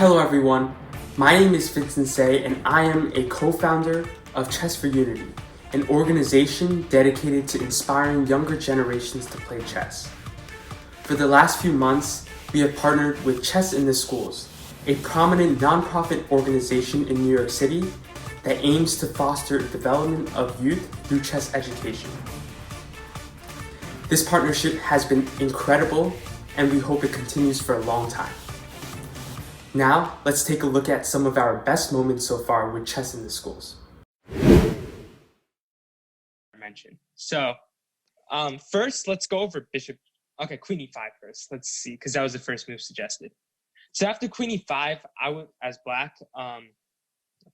Hello everyone, my name is Vincent Say and I am a co-founder of Chess4Unity, an organization dedicated to inspiring younger generations to play chess. For the last few months, we have partnered with Chess in the Schools, a prominent nonprofit organization in New York City that aims to foster the development of youth through chess education. This partnership has been incredible and we hope it continues for a long time. Now, let's take a look at some of our best moments so far with Chess in the Schools. So, first, let's go over bishop. Okay, queen e5 first. Let's see, because that was the first move suggested. So after queen e5, I would, as black,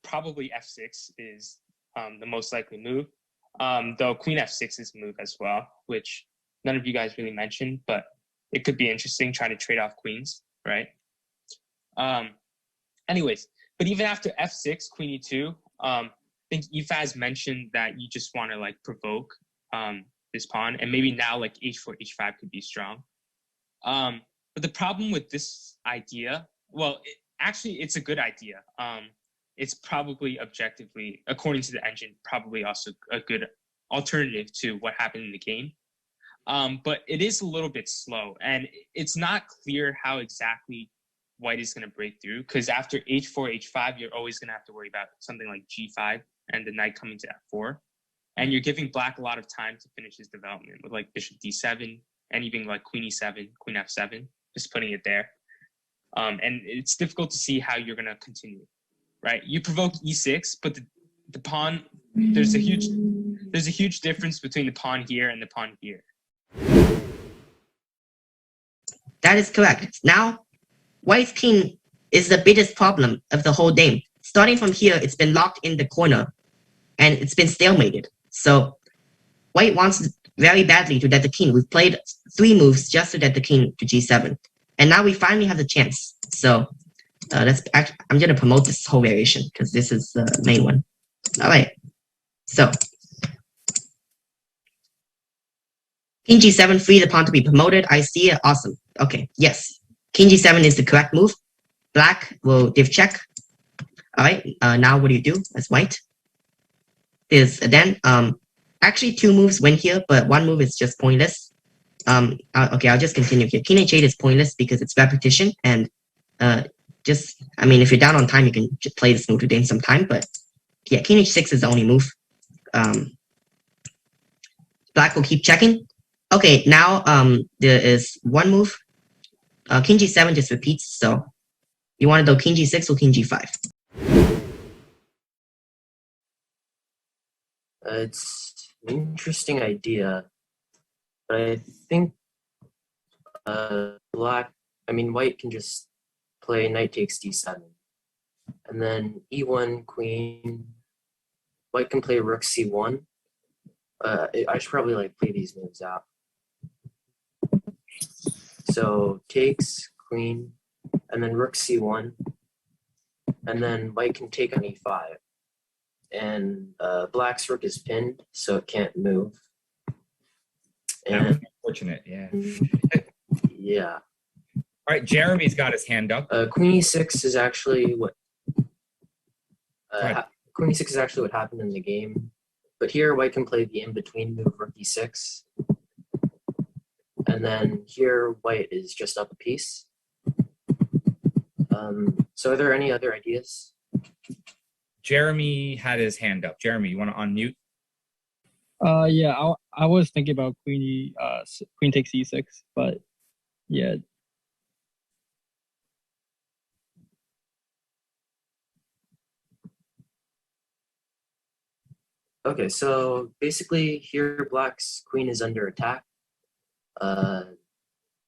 probably f6 is the most likely move. Though queen f6 is a move as well, which none of you guys really mentioned, but it could be interesting trying to trade off queens, right? Anyways, but even after f6, queen e2, I think Ifaz mentioned that you just want to like provoke this pawn, and maybe now like h4, h5 could be strong. But the problem with this idea, well, it's a good idea. It's probably objectively, according to the engine, probably also a good alternative to what happened in the game. But it is a little bit slow, and it's not clear how exactly white is going to break through, because after h4, h5, you're always going to have to worry about something like g5 and the knight coming to f4. And you're giving black a lot of time to finish his development with like bishop d7 and even like queen e7, queen f7, just putting it there. And it's difficult to see how you're going to continue, right? You provoke e6, but the pawn, there's a huge difference between the pawn here and the pawn here. That is correct. Now, white's king is the biggest problem of the whole game. Starting from here, it's been locked in the corner, and it's been stalemated. So, white wants very badly to get the king. We've played 3 moves just to get the king to g7. And now we finally have the chance. So, I'm going to promote this whole variation, because this is the main one. Alright. So, king g7, free the pawn to be promoted. I see it. Awesome. Okay, yes. King g7 is the correct move. Black will give check. Alright, now what do you do as white? Actually 2 moves win here, but 1 move is just pointless. Okay, I'll just continue here. King h8 is pointless because it's repetition, and if you're down on time, you can just play this move to gain some time, but yeah, king h6 is the only move. Black will keep checking. Okay, now there is 1 move. King g7 just repeats, so you want to go king g6 or king g5? It's an interesting idea, but I think white can just play knight takes d7, and then e1 queen. White can play rook c1. I should probably play these moves out. So takes queen, and then rook c1, and then white can take on e5, and black's rook is pinned, so it can't move. And that was unfortunate, yeah. Yeah. All right, Jeremy's got his hand up. Queen e6 is actually what. Queen e6 is actually what happened in the game, but here white can play the in-between move rook e6. And then here, white is just up a piece. So are there any other ideas? Jeremy had his hand up. Jeremy, you want to unmute? Yeah, I was thinking about queen takes e6, but yeah. Okay, so basically here black's queen is under attack.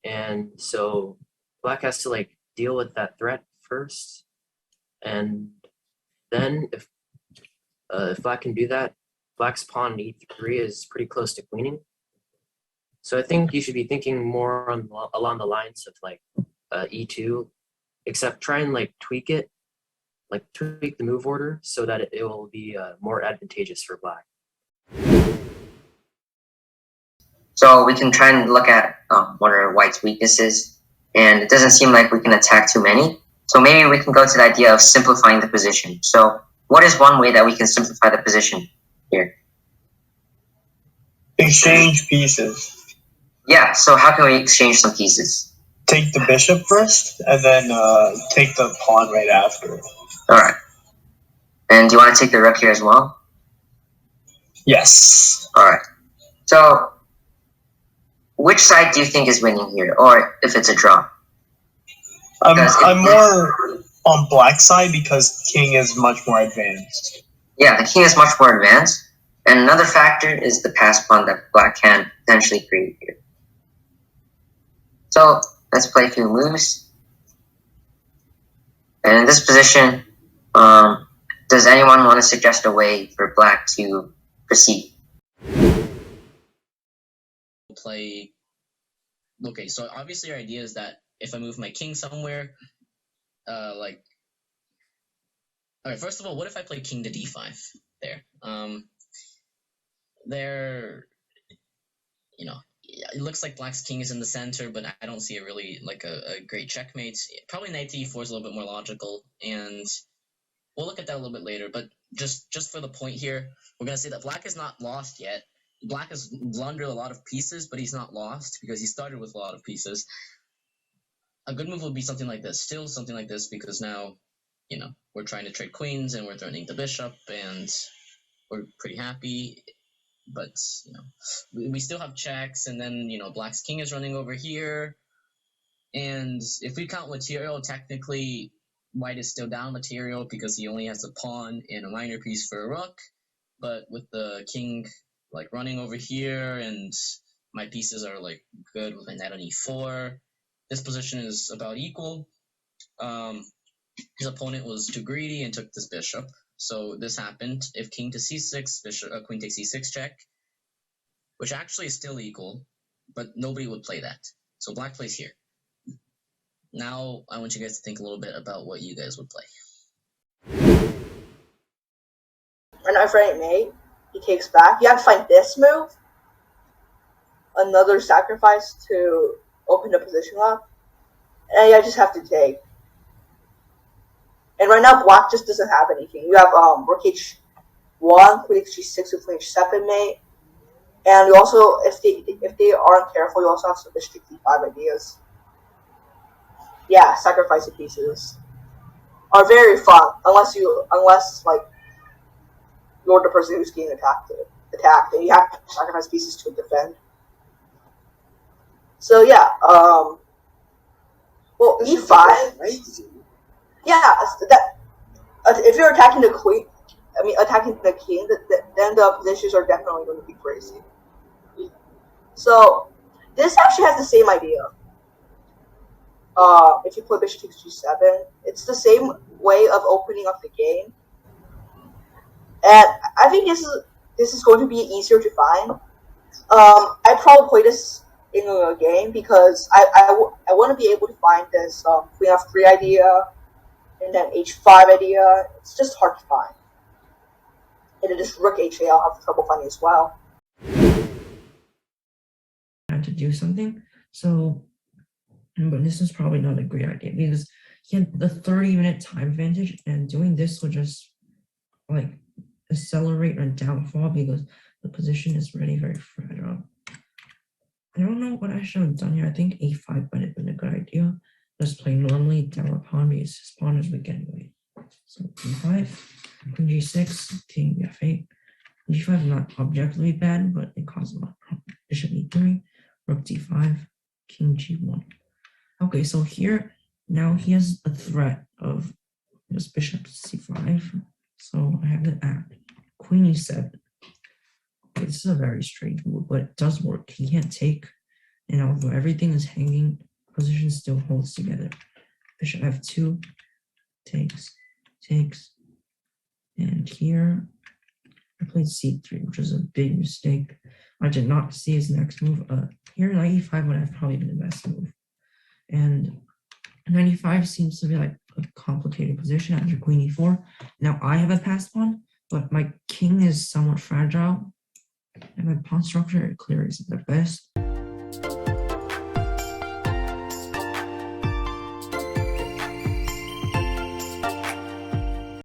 And so black has to deal with that threat first, and then if black can do that, black's pawn e3 is pretty close to queening. So I think you should be thinking more along the lines of e2, except try and tweak it, tweak the move order so that it will be more advantageous for black. So we can try and look at what are white's weaknesses, and it doesn't seem like we can attack too many. So maybe we can go to the idea of simplifying the position. So what is one way that we can simplify the position here? Exchange pieces. Yeah, so how can we exchange some pieces? Take the bishop first, and then take the pawn right after. All right. And do you want to take the rook here as well? Yes. All right. So which side do you think is winning here, or if it's a draw? I'm more on black side because king is much more advanced. Yeah, the king is much more advanced. And another factor is the pass pawn that black can potentially create here. So let's play a few moves. And in this position, does anyone want to suggest a way for black to proceed? Play. Okay, so obviously our idea is that if I move my king somewhere, like, all right. First of all, what if I play king to d5 there? There, you know, it looks like black's king is in the center, but I don't see a really like a great checkmate. Probably knight to e4 is a little bit more logical, and we'll look at that a little bit later. But just for the point here, we're gonna say that black is not lost yet. Black has blundered a lot of pieces, but he's not lost because he started with a lot of pieces. A good move would be something like this, still something like this, because now, you know, we're trying to trade queens and we're threatening the bishop, and we're pretty happy. But, you know, we still have checks, and then, you know, black's king is running over here. And if we count material, technically, white is still down material because he only has a pawn and a minor piece for a rook. But with the king, like, running over here, and my pieces are, like, good with a knight on e4, this position is about equal. His opponent was too greedy and took this bishop. So this happened. If king to c6, bishop, queen takes c6 check, which actually is still equal, but nobody would play that. So black plays here. Now I want you guys to think a little bit about what you guys would play. Right now for mate, he takes back. You have to find this move. Another sacrifice to open the position up. And I just have to take. And right now, black just doesn't have anything. You have rook h1, queen h6 with queen h7 mate. And you also, if they aren't careful, you also have some bishop d5 ideas. Yeah, sacrificing pieces are very fun, unless like you're the person who's getting attacked, and you have to sacrifice pieces to defend. So yeah, well e5. Yeah, that if you're attacking the queen, attacking the king, then the positions are definitely going to be crazy. So this actually has the same idea. If you play bishop takes g7, it's the same way of opening up the game, and I think this is going to be easier to find. I probably play this in a game because I want to be able to find this queen f3 idea and then h5 idea. It's just hard to find, and then this rook h8 I'll have trouble finding as well. To do something, so. But this is probably not a great idea because he had the 30-minute time advantage, and doing this will just like accelerate our downfall because the position is already very fragile. I don't know what I should have done here. I think a5 might have been a good idea. Just play normally down a pawn because his pawn is weak anyway. So e5, queen g6, king f8. g5 is not objectively bad, but it causes a lot of problems. Bishop e3, rook d5, king g1. Okay, so here, now he has a threat of this bishop c5. So I have to act. Queen e7. Okay, this is a very strange move, but it does work. He can't take, and although everything is hanging, position still holds together. Bishop f2, takes, and here I played c3, which is a big mistake. I did not see his next move. Here, knight e5 would have probably been the best move. And 95 seems to be like a complicated position after queen e4. Now I have a passed pawn, but my king is somewhat fragile, and my pawn structure clearly isn't the best.